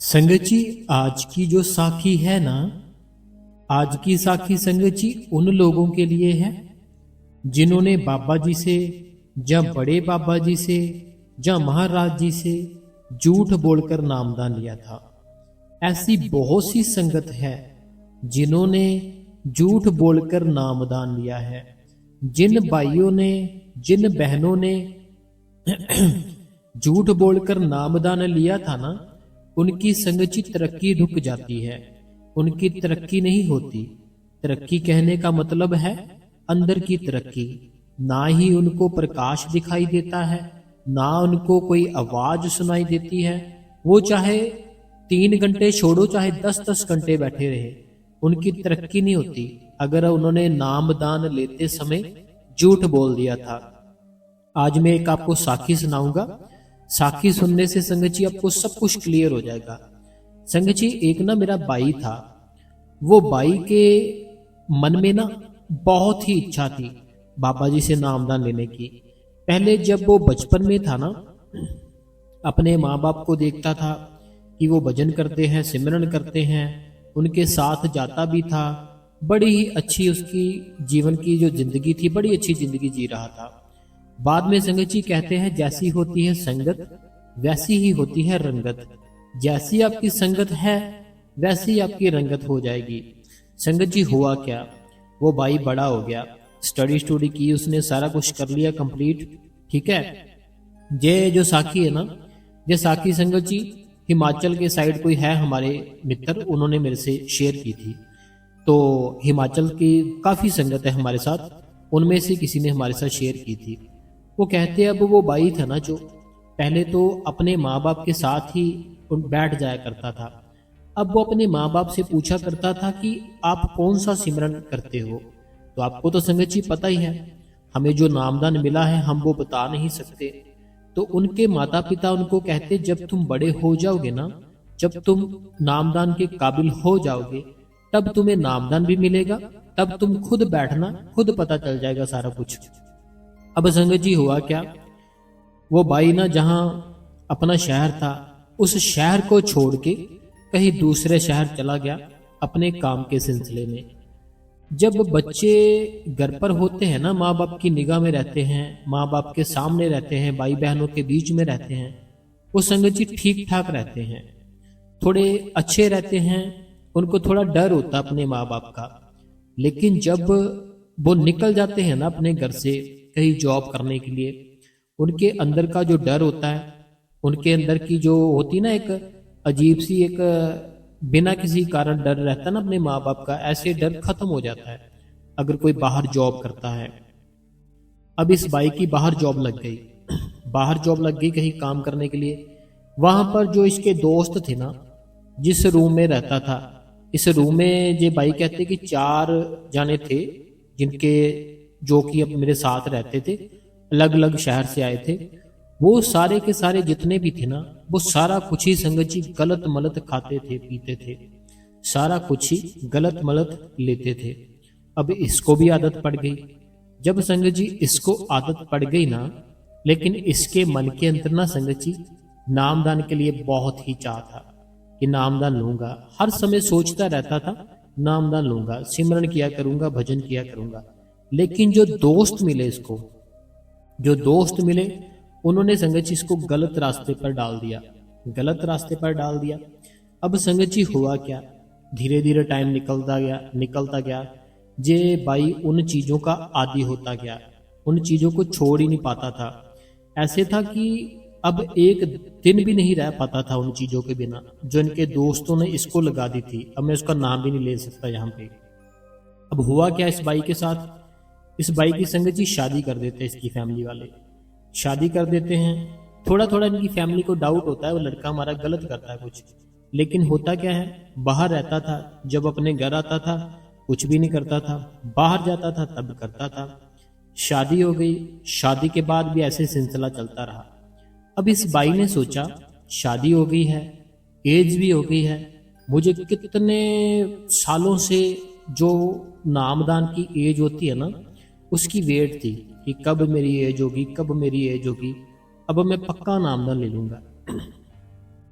संगत जी, आज की जो साखी है ना, आज की साखी संगत जी उन लोगों के लिए है जिन्होंने बाबा जी से, या बड़े बाबा जी से, या महाराज जी से झूठ बोलकर नामदान लिया था। ऐसी बहुत सी संगत है जिन्होंने झूठ बोलकर नामदान लिया है। जिन भाइयों ने, जिन बहनों ने झूठ बोलकर नामदान लिया था ना, उनकी संगति तरक्की रुक जाती है, उनकी तरक्की नहीं होती। तरक्की कहने का मतलब है अंदर की तरक्की। ना ही उनको प्रकाश दिखाई देता है, ना उनको कोई आवाज सुनाई देती है। वो चाहे 3 घंटे छोड़ो, चाहे 10-10 घंटे बैठे रहे, उनकी तरक्की नहीं होती अगर उन्होंने नामदान लेते समय झूठ बोल दिया था। आज मैं एक आपको साखी सुनाऊंगा। साखी सुनने से संगत जी आपको सब कुछ क्लियर हो जाएगा। संगत जी, एक ना मेरा भाई था। वो भाई के मन में ना बहुत ही इच्छा थी बाबा जी से नामदान लेने की। पहले जब वो बचपन में था ना, अपने माँ बाप को देखता था कि वो भजन करते हैं, सिमरन करते हैं, उनके साथ जाता भी था। बड़ी ही अच्छी उसकी जीवन की जो जिंदगी थी, बड़ी अच्छी जिंदगी जी रहा था। बाद में संगत जी कहते हैं, जैसी होती है संगत वैसी ही होती है रंगत। जैसी आपकी संगत है वैसी आपकी रंगत हो जाएगी। संगत जी हुआ क्या, वो भाई बड़ा हो गया, स्टडी की उसने, सारा कुछ कर लिया कंप्लीट। ठीक है, ये जो साखी है ना, ये साखी संगत जी हिमाचल के साइड कोई है हमारे मित्र, उन्होंने मेरे से शेयर की थी। तो हिमाचल की काफ़ी संगत है हमारे साथ, उनमें से किसी ने हमारे साथ शेयर की थी। वो कहते अब वो भाई था ना, जो पहले तो अपने माँ बाप के साथ ही बैठ जाया करता था। अब वो अपने माँ बाप से पूछा करता था कि आप कौन सा सिमरन करते हो। तो आपको तो संगत जी पता ही है, हमें जो नामदान मिला है हम वो बता नहीं सकते। तो उनके माता पिता उनको कहते, जब तुम बड़े हो जाओगे ना, जब तुम नामदान के काबिल हो जाओगे, तब तुम्हें नामदान भी मिलेगा, तब तुम खुद बैठना, खुद पता चल जाएगा सारा कुछ। अब संगत जी हुआ क्या, वो भाई ना जहां अपना शहर था, उस शहर को छोड़ के कहीं दूसरे शहर चला गया अपने काम के सिलसिले में। जब बच्चे घर पर होते हैं ना, माँ बाप की निगाह में रहते हैं, माँ बाप के सामने रहते हैं, भाई बहनों के बीच में रहते हैं, वो संगत जी ठीक ठाक रहते हैं, थोड़े अच्छे रहते हैं, उनको थोड़ा डर होता अपने माँ बाप का। लेकिन जब वो निकल जाते हैं ना अपने घर से कहीं जॉब करने के लिए, उनके अंदर का जो डर होता है, उनके अंदर की जो होती ना एक अजीब सी, एक बिना किसी कारण डर रहता ना अपने माँ बाप का, ऐसे डर खत्म हो जाता है अगर कोई बाहर जॉब करता है। अब इस भाई की बाहर जॉब लग गई, बाहर जॉब लग गई कहीं काम करने के लिए। वहां पर जो इसके दोस्त थे ना, जिस रूम में रहता था, इस रूम में ये भाई कहते कि 4 जाने थे, जिनके जो कि अब मेरे साथ रहते थे, अलग अलग शहर से आए थे। वो सारे के सारे जितने भी थे ना, वो सारा कुछ ही संगत जी गलत मलत खाते थे, पीते थे, सारा कुछ ही गलत मलत लेते थे। अब इसको भी आदत पड़ गई। जब संगत जी इसको आदत पड़ गई ना, लेकिन इसके मन के अंदर ना संगत जी नामदान के लिए बहुत ही चाह था कि नामदान लूंगा। हर समय सोचता रहता था नामदान लूंगा, सिमरन किया करूंगा, भजन किया करूंगा। लेकिन जो दोस्त मिले इसको, जो दोस्त मिले, उन्होंने संगत जी इसको गलत रास्ते पर डाल दिया, गलत रास्ते पर डाल दिया। अब संगत जी हुआ क्या, धीरे धीरे टाइम निकलता गया। जे भाई उन चीज़ों का आदी होता गया, उन चीज़ों को छोड़ ही नहीं पाता था। ऐसे था कि अब एक दिन भी नहीं रह पाता था उन चीज़ों के बिना, जो इनके दोस्तों ने इसको लगा दी थी। अब मैं उसका नाम भी नहीं ले सकता यहाँ पे। अब हुआ क्या इस भाई के साथ, इस भाई की संगत जी शादी कर देते हैं, इसकी फैमिली वाले शादी कर देते हैं। थोड़ा थोड़ा इनकी फैमिली को डाउट होता है वो लड़का हमारा गलत करता है कुछ, लेकिन होता क्या है, बाहर रहता था, जब अपने घर आता था कुछ भी नहीं करता था, बाहर जाता था तब करता था। शादी हो गई, शादी के बाद भी ऐसे सिलसिला चलता रहा। अब इस भाई ने सोचा, शादी हो गई है, एज भी हो गई है, मुझे कितने सालों से जो नामदान की एज होती है ना, उसकी वेट थी कि कब मेरी एज होगी, कब मेरी एज होगी, अब मैं पक्का नामदान ले लूंगा।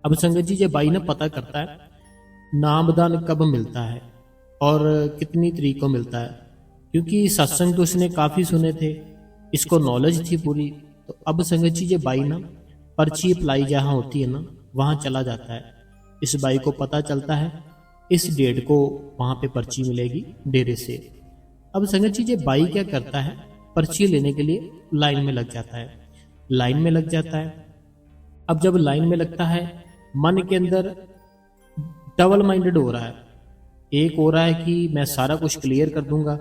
अब संगत जी ये बाई ना पता करता है नामदान कब मिलता है और कितनी तरीक को मिलता है, क्योंकि सत्संग तो उसने काफ़ी सुने थे, इसको नॉलेज थी पूरी। तो अब संगत जी ये बाई ना पर्ची अप्लाई जहाँ होती है ना वहाँ चला जाता है। इस बाई को पता चलता है इस डेट को वहाँ पे पर्ची मिलेगी डेरे से। अब संगत जी ये बाई क्या करता है, पर्ची लेने के लिए लाइन में लग जाता है। लाइन में लग जाता है। अब जब लाइन में लगता है मन के अंदर डबल माइंडेड हो रहा है। एक हो रहा है कि मैं सारा कुछ क्लियर कर दूंगा,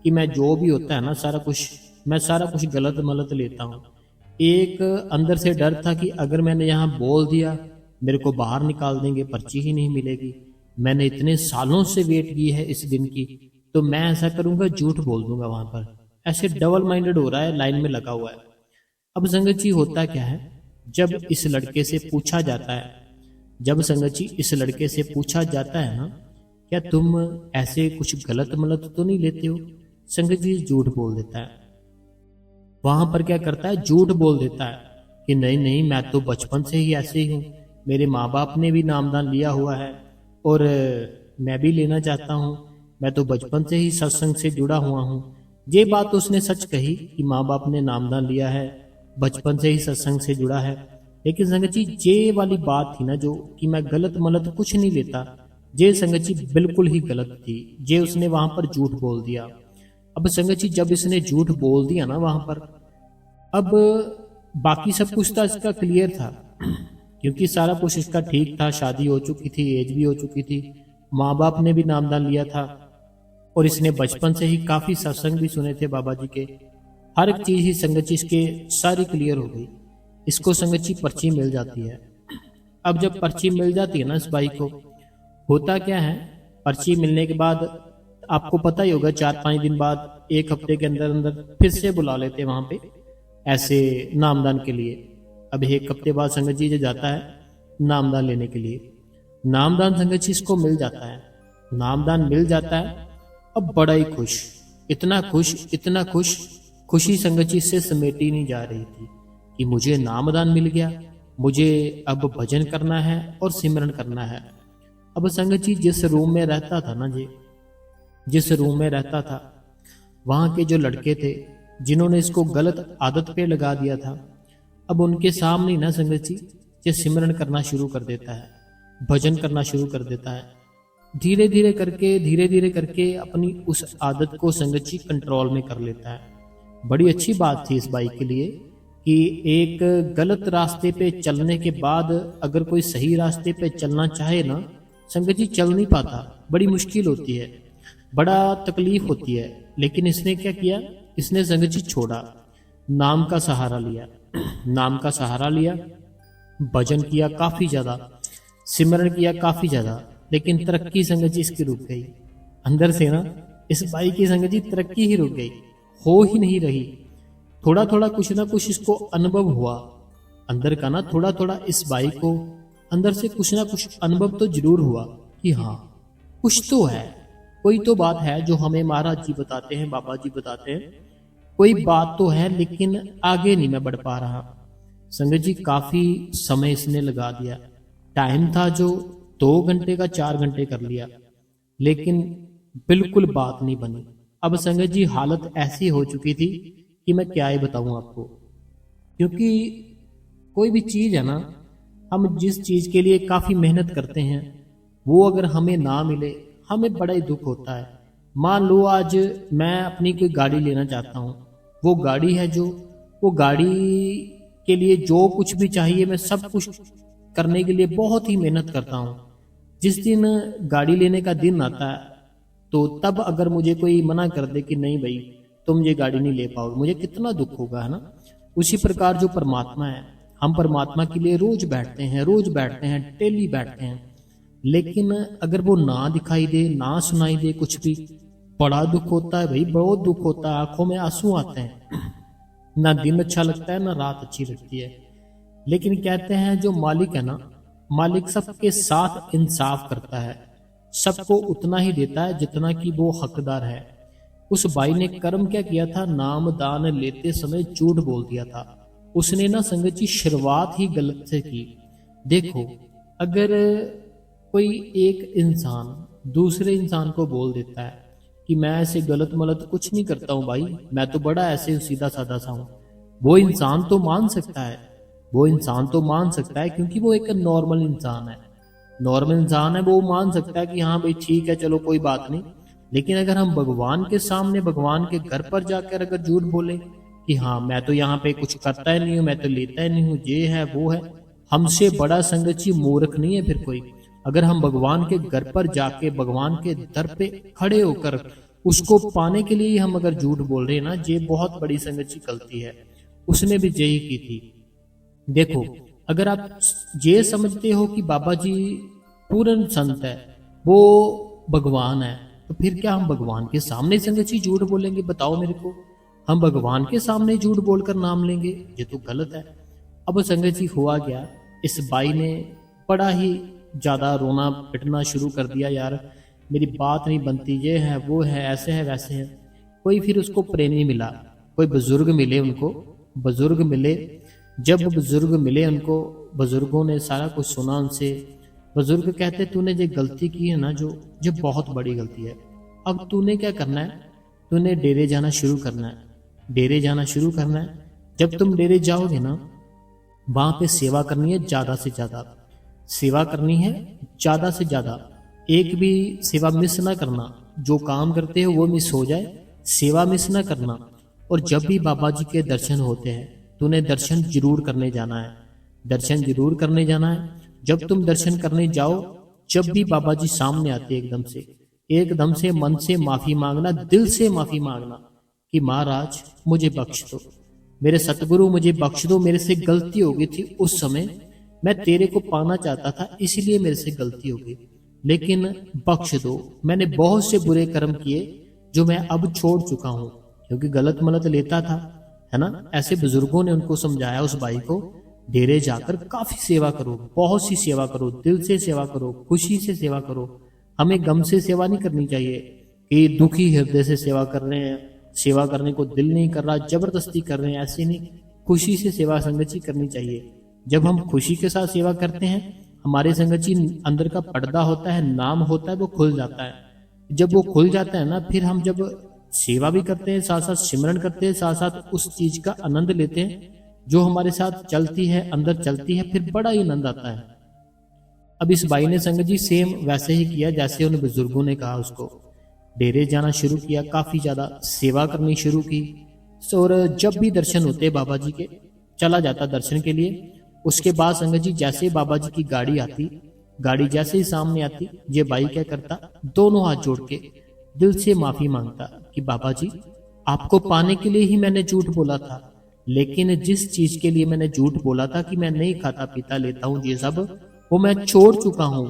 कि मैं जो भी होता है ना मैं सारा कुछ गलत मलत लेता हूँ। एक अंदर से डर था कि अगर मैंने यहाँ बोल दिया मेरे को बाहर निकाल देंगे, पर्ची ही नहीं मिलेगी। मैंने इतने सालों से वेट की है इस दिन की, तो मैं ऐसा करूंगा झूठ बोल दूंगा वहां पर। ऐसे डबल माइंडेड हो रहा है, लाइन में लगा हुआ है। अब संगत जी होता क्या है, जब इस लड़के से पूछा जाता है, जब संगत जी इस लड़के से पूछा जाता है ना, क्या तुम ऐसे कुछ गलत मलत तो नहीं लेते हो, संगत जी झूठ बोल देता है। वहां पर क्या करता है, झूठ बोल देता है कि नहीं नहीं मैं तो बचपन से ही ऐसे ही हूँ, मेरे माँ बाप ने भी नामदान लिया हुआ है और मैं भी लेना चाहता हूँ, मैं तो बचपन से ही सत्संग से जुड़ा हुआ हूँ। ये बात तो उसने सच कही कि माँ बाप ने नामदान लिया है, बचपन से ही सत्संग से जुड़ा है। लेकिन संगत जी ये वाली बात थी ना जो कि मैं गलत मलत कुछ नहीं लेता, ये संगत जी बिल्कुल ही गलत थी। ये उसने वहां पर झूठ बोल दिया। अब संगत जी जब इसने झूठ बोल दिया ना वहां पर, अब बाकी सब कुछ तो इसका क्लियर था क्योंकि सारा कुछ इसका ठीक था, शादी हो चुकी थी, एज भी हो चुकी थी, माँ बाप ने भी नामदान लिया था और इसने बचपन से ही काफी सत्संग भी सुने थे बाबा जी के। हर एक चीज ही संगत जी इसके सारी क्लियर हो गई। इसको संगत जी पर्ची मिल जाती है। अब जब पर्ची मिल जाती है ना इस बाई को, होता क्या है, पर्ची मिलने के बाद आपको पता ही होगा 4-5 दिन बाद, एक हफ्ते के अंदर अंदर फिर से बुला लेते हैं वहां पे ऐसे नामदान के लिए। अब एक हफ्ते बाद संगत जी जो जाता है नामदान लेने के लिए, नामदान संगत जी इसको मिल जाता है, नामदान मिल जाता है। अब बड़ा ही खुश, इतना खुश इतना खुश, खुशी संगत जी से समेटी नहीं जा रही थी कि मुझे नामदान मिल गया, मुझे अब भजन करना है और सिमरन करना है। अब संगत जी जिस रूम में रहता था ना जी, जिस रूम में रहता था, वहां के जो लड़के थे जिन्होंने इसको गलत आदत पे लगा दिया था, अब उनके सामने ना संगत जी ये सिमरन करना शुरू कर देता है, भजन करना शुरू कर देता है। धीरे धीरे करके अपनी उस आदत को संगत जी कंट्रोल में कर लेता है। बड़ी अच्छी बात थी इस बाई के लिए कि एक गलत रास्ते पे चलने के बाद अगर कोई सही रास्ते पे चलना चाहे ना संगत जी चल नहीं पाता, बड़ी मुश्किल होती है, बड़ा तकलीफ होती है। लेकिन इसने क्या किया, इसने संगत जी छोड़ा, नाम का सहारा लिया, नाम का सहारा लिया, भजन किया काफी ज्यादा, सिमरन किया काफी ज्यादा। लेकिन तरक्की संगत जी इसकी रुक गई अंदर से ना, इस बाई की संगत जी तरक्की ही रुक गई, हो ही नहीं रही। थोड़ा थोड़ा कुछ ना कुछ इसको अनुभव हुआ अंदर का ना, थोड़ा थोड़ा इस बाई को अंदर से कुछ ना कुछ अनुभव तो जरूर हुआ कि हाँ कुछ तो है, कोई तो बात है जो हमें महाराज जी बताते हैं, बाबा जी बताते हैं, कोई बात तो है, लेकिन आगे नहीं मैं बढ़ पा रहा। संगत जी काफी समय इसने लगा दिया, टाइम था जो 2 घंटे का 4 घंटे कर लिया, लेकिन बिल्कुल बात नहीं बनी। अब संगत जी हालत ऐसी हो चुकी थी कि मैं क्या ही बताऊं आपको। क्योंकि कोई भी चीज है ना, हम जिस चीज के लिए काफी मेहनत करते हैं वो अगर हमें ना मिले हमें बड़ा ही दुख होता है। मान लो आज मैं अपनी कोई गाड़ी लेना चाहता हूँ, वो गाड़ी है जो, वो गाड़ी के लिए जो कुछ भी चाहिए मैं सब कुछ करने के लिए बहुत ही मेहनत करता हूँ। जिस दिन गाड़ी लेने का दिन आता है तो तब अगर मुझे कोई मना कर दे कि नहीं भाई तुम ये गाड़ी नहीं ले पाओगे, मुझे कितना दुख होगा, है ना। उसी प्रकार जो परमात्मा है, हम परमात्मा के लिए रोज बैठते हैं, रोज बैठते हैं, डेली बैठते हैं, लेकिन अगर वो ना दिखाई दे, ना सुनाई दे कुछ भी, बड़ा दुख होता है भाई, बहुत दुख होता है, आंखों में आंसू आते हैं, ना दिन अच्छा लगता है ना रात अच्छी लगती है। लेकिन कहते हैं जो मालिक है ना, मालिक सबके साथ इंसाफ करता है, सबको उतना ही देता है जितना कि वो हकदार है। उस भाई ने कर्म क्या किया था, नाम दान लेते समय झूठ बोल दिया था। उसने ना संगत जी शुरुआत ही गलत से की। देखो अगर कोई एक इंसान दूसरे इंसान को बोल देता है कि मैं ऐसे गलत मलत कुछ नहीं करता हूं भाई, मैं तो बड़ा ऐसे सीधा साधा सा हूं, वो इंसान तो मान सकता है। वो इंसान तो मान सकता है क्योंकि वो एक नॉर्मल इंसान है। नॉर्मल इंसान है, वो मान सकता है कि हाँ भाई ठीक है, चलो कोई बात नहीं। लेकिन अगर हम भगवान के सामने, भगवान के घर पर जाकर अगर झूठ बोले कि हाँ मैं तो यहाँ पे कुछ करता ही नहीं हूँ, मैं तो लेता ही नहीं हूँ, ये है वो है, हमसे बड़ा संगति मूर्ख नहीं है फिर कोई। अगर हम भगवान के घर पर जाके भगवान के दर पे खड़े होकर उसको पाने के लिए ही हम अगर झूठ बोल रहे हैं ना, ये बहुत बड़ी संगति गलती है। उसने भी यही की थी। देखो, अगर आप ये समझते हो कि बाबा जी पूर्ण संत है, वो भगवान है, तो फिर क्या हम भगवान के सामने संगत जी झूठ बोलेंगे? बताओ मेरे को। हम भगवान के सामने झूठ बोलकर नाम लेंगे? ये तो गलत है। अब संगत जी हुआ गया, इस बाई ने बड़ा ही ज्यादा रोना पिटना शुरू कर दिया, यार मेरी बात नहीं बनती, ये है वो है, ऐसे है वैसे है। कोई फिर उसको प्रेमी मिला, कोई बुजुर्ग मिले उनको, बुजुर्ग मिले। जब बुजुर्ग मिले उनको, बुजुर्गों ने सारा कुछ सुना उनसे। बुजुर्ग कहते तूने जो गलती की है ना, जो बहुत बड़ी गलती है। अब तूने क्या करना है? तूने डेरे जाना शुरू करना है। डेरे जाना शुरू करना है। जब तुम डेरे जाओगे ना, वहां पे सेवा करनी है ज्यादा से ज्यादा। सेवा करनी है ज्यादा से ज्यादा। एक भी सेवा मिस ना करना। जो काम करते हो वो मिस हो जाए, सेवा मिस ना करना। और जब भी बाबा जी के दर्शन होते हैं, तूने दर्शन जरूर करने जाना है। दर्शन जरूर करने जाना है। जब तुम दर्शन करने जाओ, जब भी बाबा जी सामने आते एकदम से मन से माफी मांगना, दिल से माफी मांगना कि महाराज मुझे बख्श दो, मेरे सतगुरु मुझे बख्श दो, मेरे से गलती हो गई थी उस समय, मैं तेरे को पाना चाहता था इसलिए मेरे से गलती हो गई, लेकिन बख्श दो। मैंने बहुत से बुरे कर्म किए जो मैं अब छोड़ चुका हूं, क्योंकि गलत मलत लेता था, है ना। ऐसे बुजुर्गों ने उनको समझाया उस भाई को, डेरे जाकर काफी सेवा करो, बहुत सी सेवा करो, दिल से सेवा करो, खुशी से सेवा करो। हमें गम से सेवा नहीं करनी चाहिए कि दुखी हृदय से सेवा कर रहे हैं, सेवा करने को दिल नहीं कर रहा, जबरदस्ती कर रहे हैं, ऐसे नहीं। खुशी से सेवा संगत जी करनी चाहिए। जब हम खुशी के साथ सेवा करते हैं, हमारे संगत जी अंदर का पर्दा होता है, नाम होता है, वो खुल जाता है। जब वो खुल जाता है ना, फिर हम जब सेवा भी करते हैं, साथ साथ सिमरन करते हैं, साथ साथ उस चीज का आनंद लेते हैं जो हमारे साथ चलती है, अंदर चलती है, फिर बड़ा ही आनंद आता है। अब इस भाई ने संगत जी सेम वैसे ही किया जैसे उन बुजुर्गों ने कहा। उसको डेरे जाना शुरू किया, काफी ज्यादा सेवा करनी शुरू की। और जब भी दर्शन होते बाबा जी के, चला जाता दर्शन के लिए। उसके बाद संगत जी जैसे बाबा जी की गाड़ी आती, गाड़ी जैसे ही सामने आती, ये भाई क्या करता, दोनों हाथ जोड़ के दिल से माफी मांगता कि बाबा जी आपको पाने के लिए ही मैंने झूठ बोला था, लेकिन जिस चीज के लिए मैंने झूठ बोला था कि मैं नहीं खाता पीता लेता हूँ ये सब, वो मैं छोड़ चुका हूँ।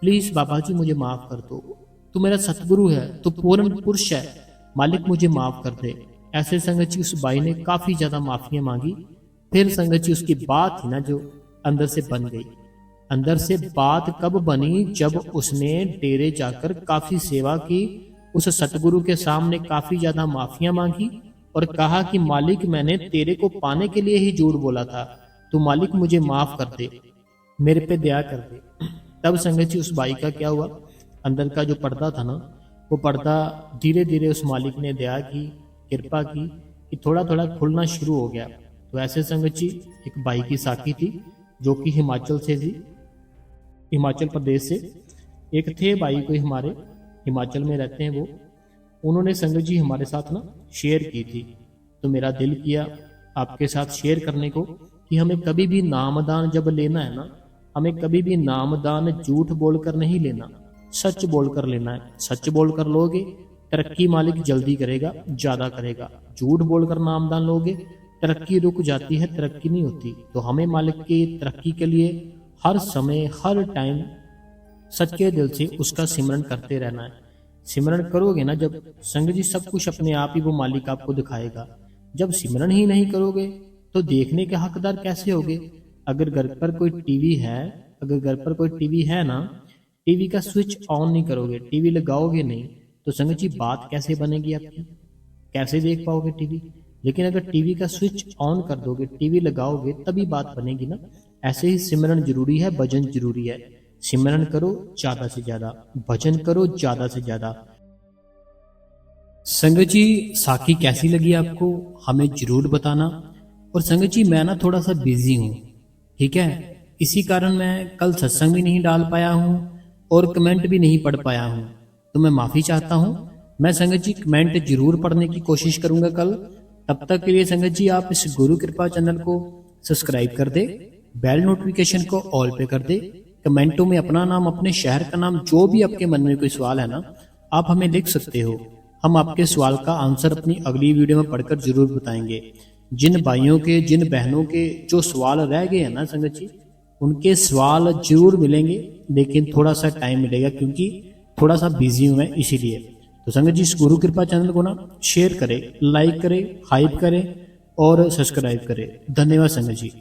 प्लीज बाबा जी मुझे माफ कर दो, तू मेरा सतगुरु है, तू पूर्ण पुरुष है, मालिक मुझे माफ कर दे। ऐसे संगत जी उस भाई ने काफी ज्यादा माफियां मांगी। फिर संगत जी उसकी बात थी ना जो अंदर से बन गई। अंदर से बात कब बनी? जब उसने डेरे जाकर काफी सेवा की, उस सतगुरु के सामने काफी ज्यादा माफियां मांगी और कहा कि मालिक मैंने तेरे को पाने के लिए ही झूठ बोला था, तो मालिक मुझे माफ कर दे, मेरे पे दया कर दे। तब संगत जी उस भाई का क्या हुआ, अंदर का जो पर्दा था ना, वो पर्दा धीरे धीरे उस मालिक ने दया की, कृपा की कि थोड़ा थोड़ा खुलना शुरू हो गया। तो ऐसे संगत जी एक भाई की साखी थी जो कि हिमाचल से थी, हिमाचल प्रदेश से। एक थे भाई कोई हमारे हिमाचल में रहते हैं वो, उन्होंने संगत जी हमारे साथ ना शेयर की थी। तो मेरा दिल किया आपके साथ शेयर करने को कि हमें कभी भी नामदान जब लेना है ना, हमें कभी भी नामदान झूठ बोलकर नहीं लेना, सच बोलकर लेना है। सच बोलकर लोगे, तरक्की मालिक जल्दी करेगा, ज्यादा करेगा। झूठ बोलकर नामदान लोगे, तरक्की रुक जाती है, तरक्की नहीं होती। तो हमें मालिक की तरक्की के लिए हर समय हर टाइम सच्चे दिल से उसका सिमरन करते रहना है। सिमरन करोगे ना जब, संगत जी सब कुछ अपने आप ही वो मालिक आपको दिखाएगा। जब सिमरन ही नहीं करोगे तो देखने के हकदार कैसे होगे? अगर घर पर कोई टीवी है, अगर घर पर कोई टीवी है ना, टीवी का स्विच ऑन नहीं करोगे, टीवी लगाओगे नहीं, तो संगत जी बात कैसे बनेगी आपकी? कैसे देख पाओगे टीवी? लेकिन अगर टीवी का स्विच ऑन कर दोगे, टीवी लगाओगे, तभी बात बनेगी ना। ऐसे ही सिमरन जरूरी है, भजन जरूरी है। सिमरन करो ज्यादा से ज्यादा, भजन करो ज्यादा से ज्यादा। संगत जी साखी कैसी लगी आपको हमें जरूर बताना। और संगत जी मैं ना थोड़ा सा बिजी हूँ, ठीक है, इसी कारण मैं कल सत्संग भी नहीं डाल पाया हूँ और कमेंट भी नहीं पढ़ पाया हूँ, तो मैं माफी चाहता हूँ। मैं संगत जी कमेंट जरूर पढ़ने की कोशिश करूंगा कल। तब तक के लिए संगत जी आप इस गुरु कृपा चैनल को सब्सक्राइब कर दे, बेल नोटिफिकेशन को ऑल पे कर दे, कमेंटों में अपना नाम, अपने शहर का नाम, जो भी आपके मन में कोई सवाल है ना, आप हमें लिख सकते हो। हम आपके सवाल का आंसर अपनी अगली वीडियो में पढ़कर जरूर बताएंगे। जिन भाइयों के, जिन बहनों के जो सवाल रह गए हैं ना संगत जी, उनके सवाल जरूर मिलेंगे, लेकिन थोड़ा सा टाइम मिलेगा क्योंकि थोड़ा सा बिजी हूं मैं इसीलिए। तो संगत जी इस गुरु कृपा चैनल को ना शेयर करें, लाइक करें, हाइप करें और सब्सक्राइब करें। धन्यवाद संगत जी।